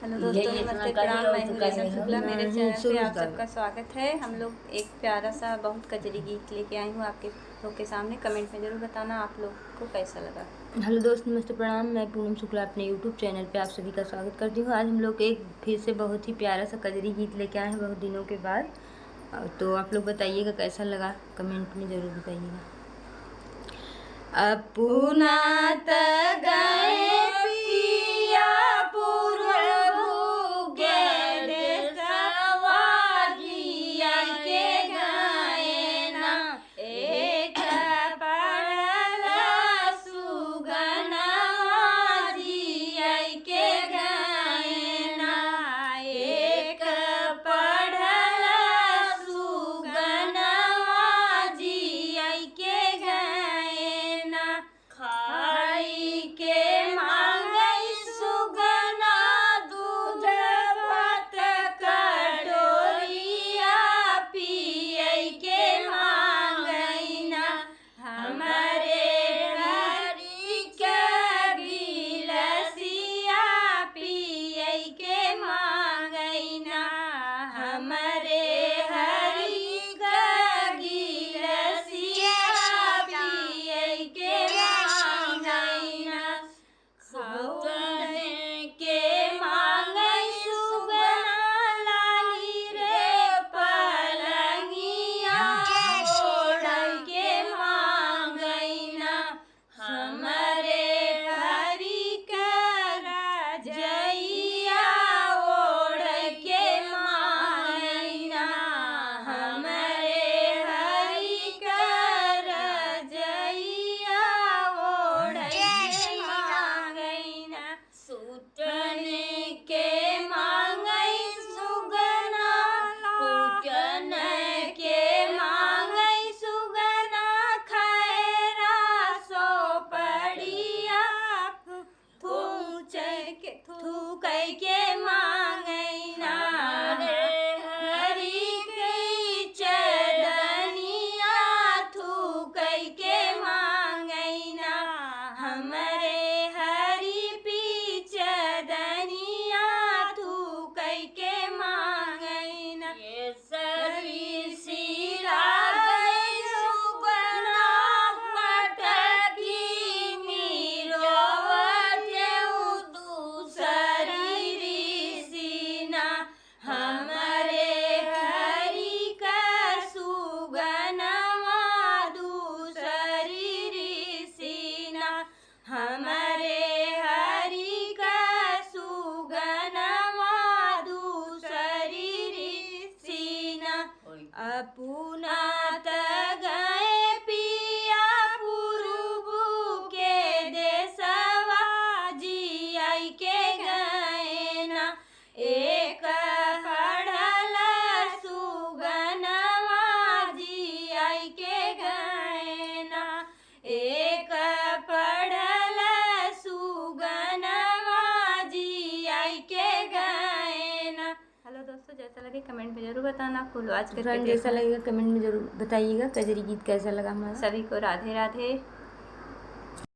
Hello दोस्तों, नमस्ते, प्रणाम। मैं हूँ रेशम शुक्ला। मेरे चैनल पे आप सबका स्वागत है। हम लोग एक प्यारा सा बहुत कजरी गीत लेके आई हूँ आपके लोग के सामने। कमेंट में ज़रूर बताना आप लोग को कैसा लगा। हेलो दोस्त, नमस्ते, प्रणाम। मैं पूनम शुक्ला अपने यूट्यूब चैनल पे आप सभी का स्वागत करती हूँ। आज हम लोग एक फिर से बहुत ही प्यारा सा कजरी गीत लेके आए हैं बहुत दिनों के बाद। तो आप लोग बताइएगा कैसा लगा, कमेंट में ज़रूर बताइएगा। अपना गए पिया पूर्व भूगे देशवा जिया के गए ना, एक पड़ला सुगनवा जिया के गए ना, एक पड़ला सुगनवा जिया के गए ना, खाई के मांगई सुगना दूध भात कटोरिया, पियई के मांगई ना, हमारे हरि के गिलसिया, पियई के मांगई ना, हमारे हरि के गिलसिया, पियई के मांगई ना, खाने के मांगई सुगना लाली रे पलंगिया, ओढ़ के मांगई ना, हमारे हरि के रजइया, ओढ़ के मांगई ना, हमारे हरि के रजइया, ओढ़ के मांगई ना, सुतने के मांगई सुगना, पूजन के मांगई सुगना, खैरा सो पड़िया, थूकै के मांगई ना, हरि की चरनिया, थूकै के मांगई ना, हमारे हरि पीछदनिया, थूकै के मांगई ना, केसरी सिला गई सुगना, पटकी मिरोवते दूसरी ऋषिना, हमारे हरि का सुगनवा दूसरी ऋषिना, हमारे हरि का सुगनवा दूसरी ऋषिना, अपना गए पिया पूर्व के देशवा जिया के गए ना, एक पड़ल सुगनवा जिया के गए ना, एक पड़ल सुगनवा जिया के गए ना। हेलो दोस्तों, जैसा लगे कमेंट में ज़रूर बताना। फुल वॉच करके फ्रेंड जैसा लगेगा कमेंट में ज़रूर बताइएगा। कजरी गीत कैसा लगा हमारा। सभी को राधे राधे।